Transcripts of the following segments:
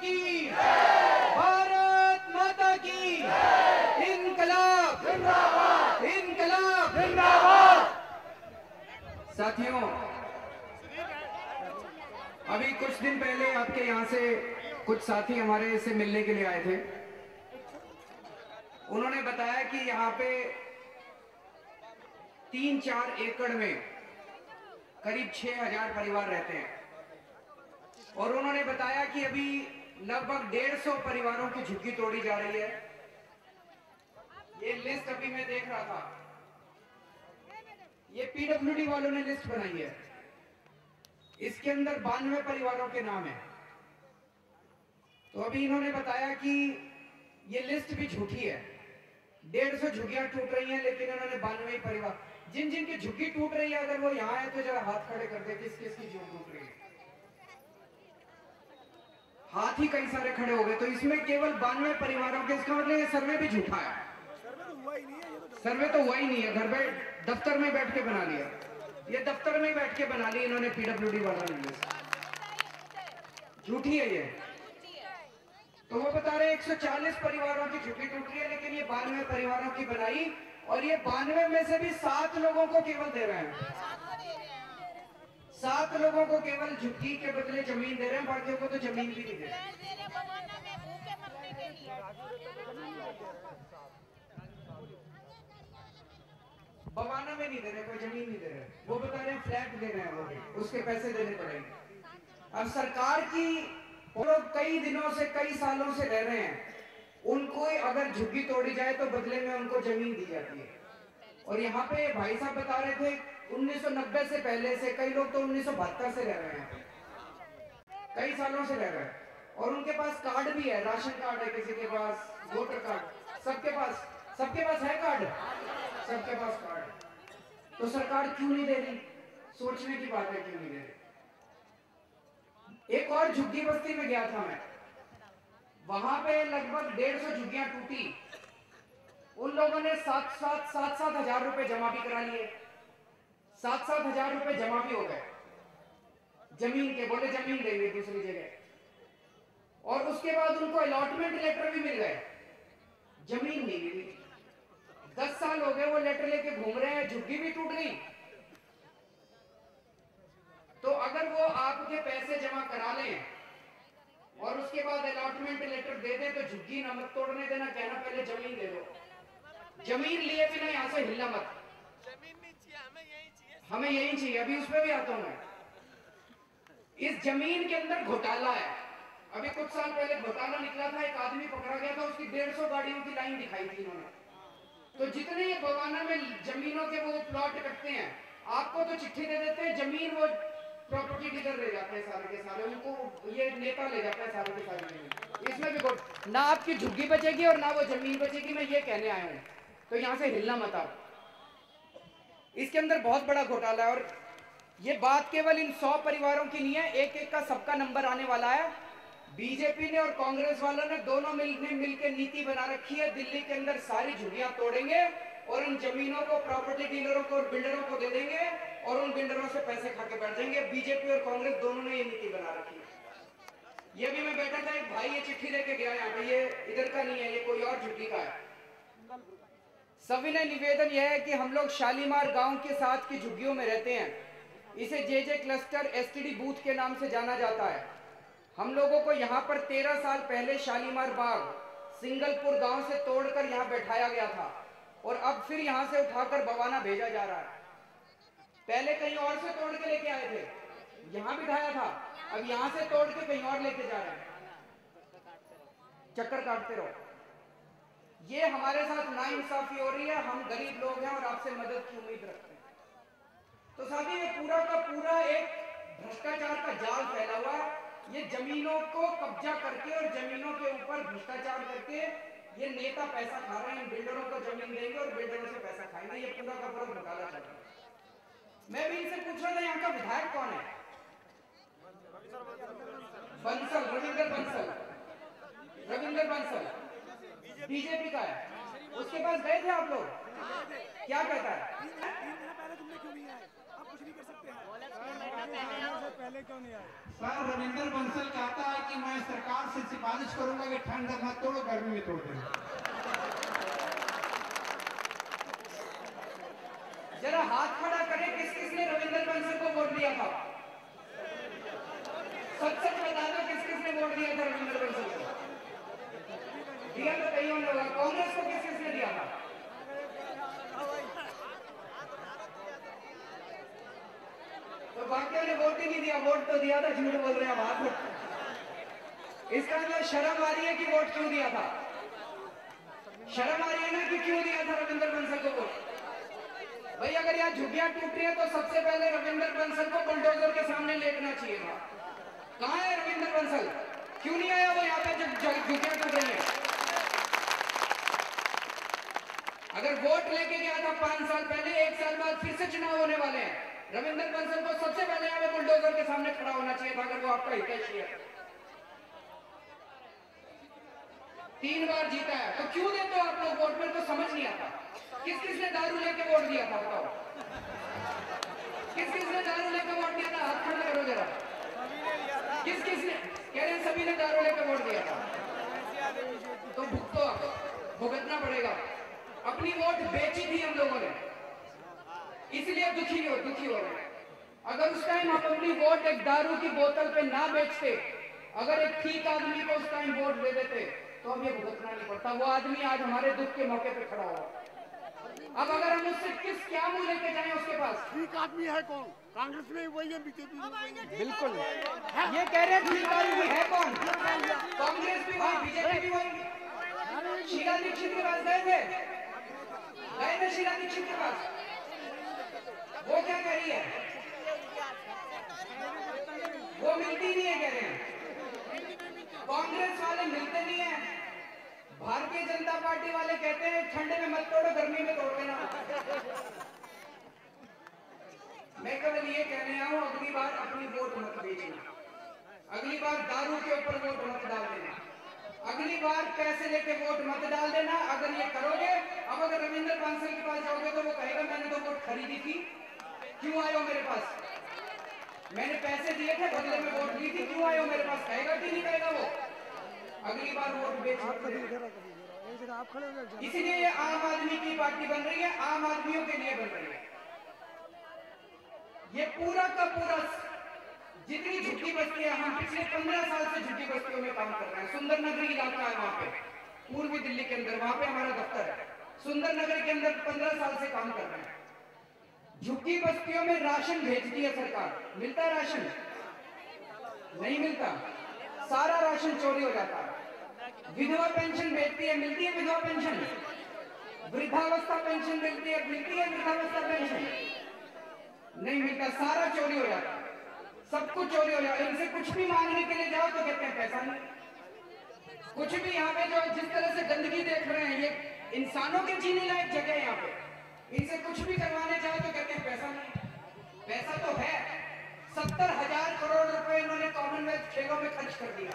की, भारत माता की, इनकलाब जिंदाबाद, इनकलाब जिंदाबाद। साथियों, अभी कुछ दिन पहले आपके यहाँ से कुछ साथी हमारे से मिलने के लिए आए थे। उन्होंने बताया कि यहाँ पे 3-4 एकड़ में करीब 6000 परिवार रहते हैं और उन्होंने बताया कि अभी लगभग 150 परिवारों की झुग्गी तोड़ी जा रही है। ये लिस्ट अभी मैं देख रहा था, ये पीडब्ल्यूडी वालों ने लिस्ट बनाई है। इसके अंदर 92 परिवारों के नाम है। तो अभी इन्होंने बताया कि ये लिस्ट भी झूठी है। 150 झुग्गियां टूट रही हैं, लेकिन इन्होंने 92 परिवार, जिन जिन की झुग्गी टूट रही है, अगर वो यहाँ है तो जरा हाथ खड़े कर दे, किस किस की झुग्गी टूट रही है। हाथ ही कई सारे खड़े हो गए। तो इसमें केवल 92 परिवारों के, इसका मतलब ये सर्वे भी झूठा है। सर्वे तो हुआ ही नहीं है, घर में दफ्तर में बैठ के बना लिया। ये दफ्तर में बैठ के बना ली इन्होंने पीडब्ल्यूडी वाला ने, झूठी है ये। तो वो बता रहे 140 परिवारों की झुग्गी टूट रही है, लेकिन ये 92 परिवारों की बनाई, और ये 92 में से भी 7 लोगों को केवल दे रहे हैं। 7 लोगों को केवल झुग्गी के बदले जमीन दे रहे हैं, बाकियों को तो जमीन भी नहीं दे रहे। बवाना में नहीं दे रहे, कोई जमीन नहीं दे रहे। वो बता रहे हैं फ्लैट दे रहे हैं, वो उसके पैसे देने पड़ेंगे। अब सरकार की, वो लोग कई दिनों से, कई सालों से रह रहे हैं, उनको अगर झुग्गी तोड़ी जाए तो बदले में उनको जमीन दी जाती है। और यहाँ पे भाई साहब बता रहे थे 1990 से पहले से, कई लोग तो 1972 से रह रहे हैं, कई सालों से रह रहे हैं, और उनके पास कार्ड भी है, राशन कार्ड है, किसी के पास वोटर कार्ड, सबके पास है कार्ड, सबके पास कार्ड। तो सरकार क्यों नहीं दे रही? सोचने की बात है, क्यों नहीं दे रही। एक और झुग्गी बस्ती में गया था मैं, वहां पे लगभग 150 झुग्गियां टूटी। उन लोगों ने 7-7 हजार रुपए जमा भी करा लिए। 7-7 हजार रुपए जमा भी हो गए जमीन के, बोले जमीन देंगे दूसरी जगह। और उसके बाद उनको अलॉटमेंट लेटर भी मिल गए, जमीन नहीं मिली। 10 साल हो गए वो लेटर लेके घूम रहे हैं, झुग्गी भी टूट गई। तो अगर वो आपके पैसे जमा करा लें और उसके बाद अलॉटमेंट लेटर दे दे, तो झुग्गी ना मत तोड़ने देना, कहना पहले जमीन दे दो। जमीन लिए बिना यहां से हिलना मत। जमीन नहीं चाहिए, हमें यही चाहिए। अभी उस पर भी आता हूं मैं। इस जमीन के अंदर घोटाला है। अभी कुछ साल पहले घोटाला निकला था, एक आदमी पकड़ा गया था, उसकी 150 गाड़ियों की लाइन दिखाई थी इन्होंने। तो जितने ये बवाना में जमीनों के वो प्लॉट कटते हैं, आपको तो चिट्ठी दे देते हैं, जमीन वो प्रॉपर्टी डीलर ले जाते हैं सारे के सारे, उनको ये नेता ले जाता है सारे के सारे जमीन। इसमें भी ना आपकी झुग्गी बचेगी और ना वो जमीन बचेगी, मैं ये कहने आया हूं। तो यहां से हिलना मत आप। इसके अंदर बहुत बड़ा घोटाला है, और ये बात केवल इन 100 परिवारों की नहीं है, एक एक का सबका नंबर आने वाला है। बीजेपी ने और कांग्रेस वालों ने दोनों मिलकर नीति बना रखी है, दिल्ली के अंदर सारी झुग्गियां तोड़ेंगे और उन जमीनों को प्रॉपर्टी डीलरों को और बिल्डरों को दे देंगे और उन बिल्डरों से पैसे खा के बैठ जाएंगे। बीजेपी और कांग्रेस दोनों ने ये नीति बना रखी है। ये भी मैं बैठा था, एक भाई ये चिट्ठी लेके गया यहाँ पे, ये इधर का नहीं है, ये कोई और झुग्गी का है। सविनय निवेदन यह है कि हम लोग शालीमार गांव के साथ की झुग्गियों में रहते हैं। इसे जेजे क्लस्टर एसटीडी बूथ के नाम से जाना जाता है। हम लोगों को यहाँ पर 13 साल पहले शालीमार बाग सिंगलपुर गांव से तोड़कर यहाँ बैठाया गया था, और अब फिर यहाँ से उठाकर बवाना भेजा जा रहा है। पहले कहीं और से तोड़ के लेके आए थे, यहाँ बिठाया था, अब यहाँ से तोड़ के कहीं और लेके जा रहे हैं। चक्कर काटते रहो। ये हमारे साथ नाइंसाफी हो रही है। हम गरीब लोग हैं और आपसे मदद की उम्मीद रखते हैं। तो साथी, ये पूरा का पूरा एक भ्रष्टाचार का जाल फैला हुआ है। ये जमीनों को कब्जा करके और जमीनों के ऊपर भ्रष्टाचार करके ये नेता पैसा खा रहे हैं। बिल्डरों को जमीन देंगे और बिल्डरों से पैसा खाएंगे। ये पूरा का पूरा घोटाला चल रहा है। मैं भी इनसे पूछ रहा था, यहाँ का विधायक कौन है? बंसल, रविंदर बंसल बीजेपी का है। उसके पास गए थे आप लोग? क्या कहता है? सर, रविंदर बंसल कहता है कि मैं सरकार से सिफारिश करूंगा कि ठंड मत तोड़ो, गर्मी में तोड़ देना। जरा हाथ खड़ा करें, किस किसने रविंदर बंसल को वोट दिया था? सच सच बता दो, किस किसने वोट दिया था रविंदर बंसल को? दिया तो कईयों ने होगा। कांग्रेस को किस किसने दिया था? तो बाकियों ने वोट ही नहीं दिया। वोट तो दिया था, झूठ बोल रहे हैं आप। इसका जो शर्म आ रही है कि वोट क्यों दिया था? शर्म आ रही है ना कि क्यों दिया था रविंदर बंसल को वोट? भाई अगर यहाँ झुग्गियां टूट रही है तो सबसे पहले रविंदर बंसल को बुलडोजर के सामने लेटना चाहिए था। कहां है रविंदर बंसल? क्यों नहीं आया वो यहाँ पे जब झुग्गियां टूट रही है? अगर वोट लेके गया था 5 साल पहले, 1 साल बाद फिर से चुनाव होने वाले हैं, रविंदर बंसल को सबसे पहले यहाँ पे बुलडोजर के सामने खड़ा होना चाहिए था अगर वो आपका हितैषी है। 3 बार जीता है तो क्यों देते हो आप लोग वोट? में तो समझ नहीं आता। किस किसने दारू लेके वोट दिया था बताओ? किस किसने दारू लेके वोट दिया था? हाथ खड़ा करो जरा। किस किसने? कह रहे हैं सभी ने दारू लेके वोट दिया था। तो भुगतो, भुगतना पड़ेगा। अपनी वोट बेची थी हम लोगों ने, इसलिए दुखी हो रहे हैं। अगर उस टाइम आप अपनी वोट एक दारू की बोतल पे ना बेचते, अगर एक ठीक आदमी को उस टाइम वोट दे देते तो अब ये भुगतना नहीं पड़ता। वो आदमी आज हमारे दुख के मौके पे खड़ा हुआ। अब अगर हम उससे क्या मुंह लेके जाएं उसके पास? ठीक आदमी है कौन? कांग्रेस में वही है, बीजेपी में वही है। बिल्कुल ये कह रहे हैं ठीक आदमी है कौन? कांग्रेस भी वही, बीजेपी भी वही। शीला दीक्षित के पास गए थे शीला दीक्षित के पास। वो क्या कह रही है? वो मिलती नहीं है कह रहे हैं। कांग्रेस वाले मिलते नहीं है। भारतीय जनता पार्टी वाले कहते हैं ठंडे में मत तोड़ो, गर्मी में तोड़ देना। मैं केवल ये कहने आया हूं, अगली बार अपनी वोट मत बेचना, अगली बार दारू के ऊपर वोट मत डाल देना, अगली बार पैसे लेके वोट मत डाल देना। अगर ये करोगे, अब अगर रविंदर बंसल के पास जाओगे तो वो कहेगा मैंने तो वोट खरीदी थी, क्यों आए हो मेरे पास? मैंने पैसे दिए थे, बदले में वोट ली थी, क्यों आए हो मेरे पास? कहेगा कि नहीं कहेगा वो? अगली बार वोट बेच। इसीलिए ये आम आदमी की पार्टी बन रही है, आम आदमियों के लिए बन रही है। ये पूरा का पूरा जितनी झुग्गी बस्तियां, हम पिछले 15 साल से झुग्गी बस्तियों में काम कर रहे हैं। सुंदर नगरी इलाका है वहां पे, पूर्वी दिल्ली के अंदर, वहां पे हमारा दफ्तर है। सुंदर नगर के अंदर 15 साल से काम कर रहे हैं। झुग्गी बस्तियों में राशन भेजती है सरकार, मिलता है राशन? नहीं मिलता, सारा राशन चोरी हो जाता है। विधवा पेंशन भेजती है, मिलती है विधवा पेंशन? वृद्धावस्था पेंशन मिलती है वृद्धावस्था पेंशन? नहीं मिलता, सारा चोरी हो जाता है, सब कुछ चोरी हो जाता है। इनसे कुछ भी मांगने के लिए जाओ तो कहते हैं पैसा नहीं। कुछ भी यहाँ पे जो जिस तरह से गंदगी देख रहे हैं, ये इंसानों के जीने लायक जगह है यहाँ पे, इनसे कुछ भी करवाने जाओ तो कहते हैं पैसा नहीं। पैसा तो है, 70,000 करोड़ रुपए इन्होंने कॉमनवेल्थ खेलों में खर्च कर दिया।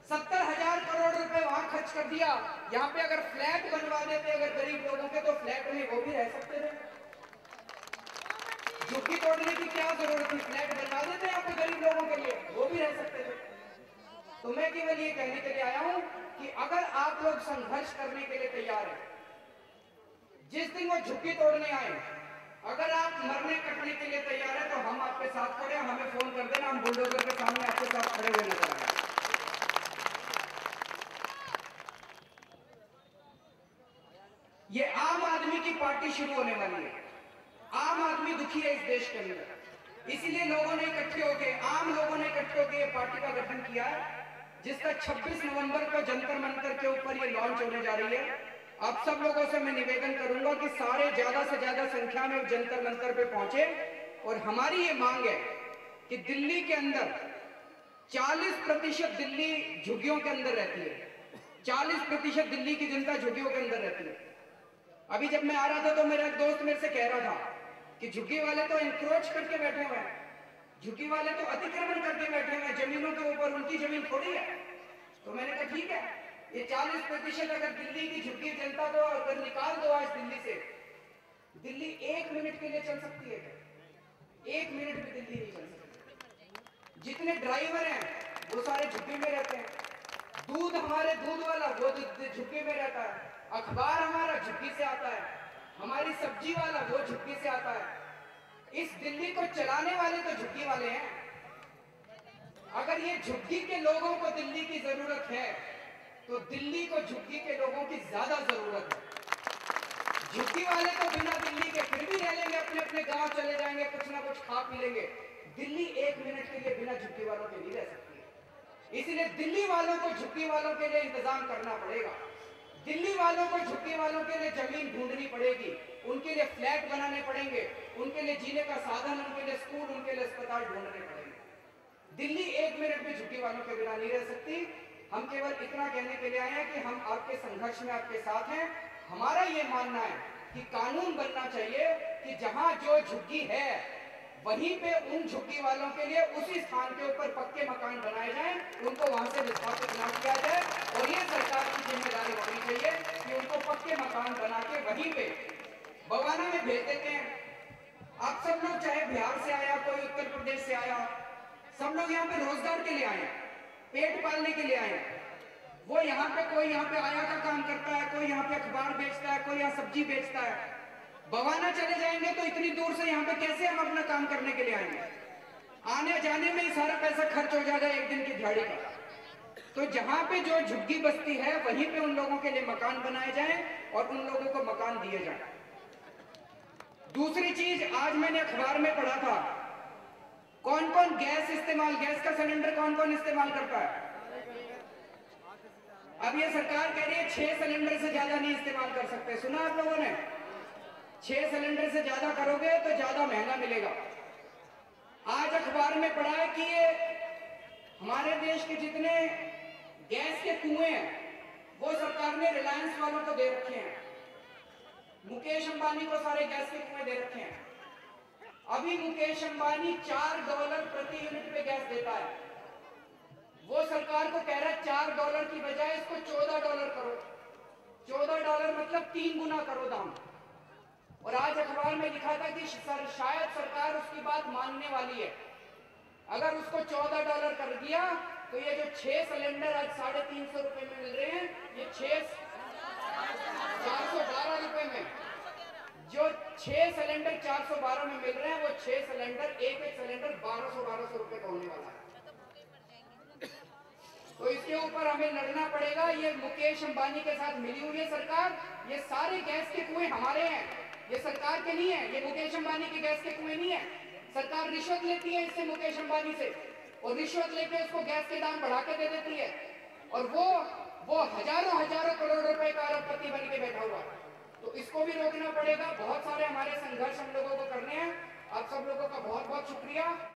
70,000 करोड़ रुपए वहां खर्च कर दिया। यहाँ पे अगर फ्लैट बनवा देते अगर गरीब लोगों के, तो फ्लैट में वो भी रह सकते थे। झुग्गी तोड़ने की क्या जरूरत थी? फ्लैट बनवा देते यहाँ पे गरीब लोगों के लिए, वो भी रह सकते थे। तो मैं केवल ये कहने के लिए आया हूं कि अगर आप लोग संघर्ष करने के लिए तैयार हैं, जिस दिन वो झुग्गी तोड़ने आए, अगर आप मरने कटने के लिए तैयार है तो हम आपके साथ खड़े हैं। हमें फोन कर देना, हम बुलडोजर के सामने आपके साथ खड़े हुए नजर आएंगे। ये आम आदमी की पार्टी शुरू होने वाली है। आम आदमी दुखी है इस देश के अंदर, इसीलिए लोगों ने इकट्ठे होकर, आम लोगों ने इकट्ठे होकर ये पार्टी का गठन किया है, जिसका 26 नवंबर को जंतर मंतर के ऊपर ये लॉन्च होने जा रही है। आप सब लोगों से मैं निवेदन करूंगा कि सारे ज्यादा से ज्यादा संख्या में जंतर मंतर पे पहुंचे। और हमारी ये मांग है कि दिल्ली के अंदर 40% दिल्ली झुग्गियों के अंदर रहती है, 40% दिल्ली की जनता झुग्गियों के अंदर रहती है। अभी जब मैं आ रहा था तो मेरा एक दोस्त मेरे से कह रहा था कि झुग्गी वाले तो इंक्रोच करके बैठे हुए हैं, झुग्गी वाले तो अतिक्रमण करके बैठे हुए हैं जमीनों के ऊपर, उनकी जमीन थोड़ी है। तो मैंने कहा ठीक है, ये 40% अगर दिल्ली की झुग्गी जनता को अगर निकाल दो आज दिल्ली से, दिल्ली 1 मिनट के लिए चल सकती है? 1 मिनट भी दिल्ली नहीं चल सकती। जितने ड्राइवर हैं वो सारे झुग्गी में रहते हैं, दूध हमारे दूध वाला वो झुग्गी में रहता है, अखबार हमारा झुग्गी से आता है, हमारी सब्जी वाला वो झुग्गी से आता है। इस दिल्ली को चलाने वाले तो झुग्गी वाले हैं। अगर ये झुग्गी के लोगों को दिल्ली की जरूरत है तो दिल्ली को झुग्गी के लोगों की ज्यादा जरूरत है। झुग्गी वाले तो बिना दिल्ली के फिर भी रह लेंगे, अपने अपने गांव चले जाएंगे, कुछ ना कुछ खा पी लेंगे। दिल्ली एक मिनट के लिए बिना झुग्गी वालों के नहीं रह सकती। इसलिए दिल्ली वालों को झुग्गी वालों के लिए इंतजाम करना पड़ेगा। दिल्ली वालों को झुग्गी वालों के लिए जमीन ढूंढनी पड़ेगी, उनके लिए फ्लैट बनाने पड़ेंगे, उनके लिए जीने का साधन, उनके लिए स्कूल, उनके लिए अस्पताल ढूंढने पड़ेंगे। दिल्ली एक मिनट में झुग्गी वालों के बिना नहीं रह सकती। हम केवल इतना कहने के लिए आए हैं कि हम आपके संघर्ष में आपके साथ हैं। हमारा ये मानना है कि कानून बनना चाहिए कि जहां जो झुग्गी है वहीं पे उन झुग्गी वालों के लिए उसी स्थान के ऊपर पक्के मकान बनाए जाएं, उनको वहां से विस्थापित ना किया जाए। और ये सरकार की जिम्मेदारी होनी चाहिए कि उनको पक्के मकान बना के वहीं पे बवाना में भेज देते हैं। आप सब लोग चाहे बिहार से आया, कोई उत्तर प्रदेश से आया, सब लोग यहाँ पे रोजगार के लिए आए, पेट पालने के लिए आए। वो यहाँ पे कोई यहाँ पे आया का काम करता है, कोई यहाँ पे अखबार बेचता है, कोई यहाँ सब्जी बेचता है। बवाना चले जाएंगे तो इतनी दूर से यहाँ पे कैसे हम अपना काम करने के लिए आएंगे? आने जाने में ही सारा पैसा खर्च हो जाएगा एक दिन की दिहाड़ी का। तो जहां पे जो झुग्गी बस्ती है वहीं पे उन लोगों के लिए मकान बनाए जाएं और उन लोगों को मकान दिए जाएं। दूसरी चीज, आज मैंने अखबार में पढ़ा था कौन कौन गैस का सिलेंडर कौन कौन इस्तेमाल करता है। अब ये सरकार कह रही है 6 सिलेंडर से ज्यादा नहीं इस्तेमाल कर सकते। सुना आप लोगों ने? 6 सिलेंडर से ज्यादा करोगे तो ज्यादा महंगा मिलेगा। आज अखबार में पढ़ा है कि ये हमारे देश के जितने गैस के कुएं हैं वो सरकार ने रिलायंस वालों को दे रखे हैं, मुकेश अंबानी को सारे गैस के कुएं दे रखे हैं। अभी मुकेश अंबानी $4 प्रति यूनिट पे गैस देता है। वो सरकार को कह रहा है $4 की बजाय इसको $14 करो। $14 मतलब 3 गुना करो दाम। और आज अखबार में लिखा था कि शायद सरकार उसकी बात मानने वाली है। अगर उसको $14 कर दिया तो ये जो 6 सिलेंडर आज 350 रुपए में मिल रहे हैं, ये 412 रुपए में जो 6 सिलेंडर 412 में मिल रहे हैं, वो 6 सिलेंडर एक सिलेंडर 1200 रुपए का होने वाला है। तो इसके ऊपर हमें लड़ना पड़ेगा। ये मुकेश अंबानी के साथ मिली हुई है सरकार। ये सारे गैस के कुएं हमारे हैं, ये सरकार के नहीं है, ये मुकेश अंबानी के गैस के कुएं नहीं है। सरकार रिश्वत लेती है इससे, मुकेश अंबानी से, और रिश्वत लेके उसको गैस के दाम बढ़ा के दे देती है। और वो हजारों करोड़ रुपए का अरबपति बन के बैठा हुआ है। तो इसको भी रोकना पड़ेगा। बहुत सारे हमारे संघर्ष हम लोगों को करने हैं। आप सब लोगों का बहुत बहुत शुक्रिया।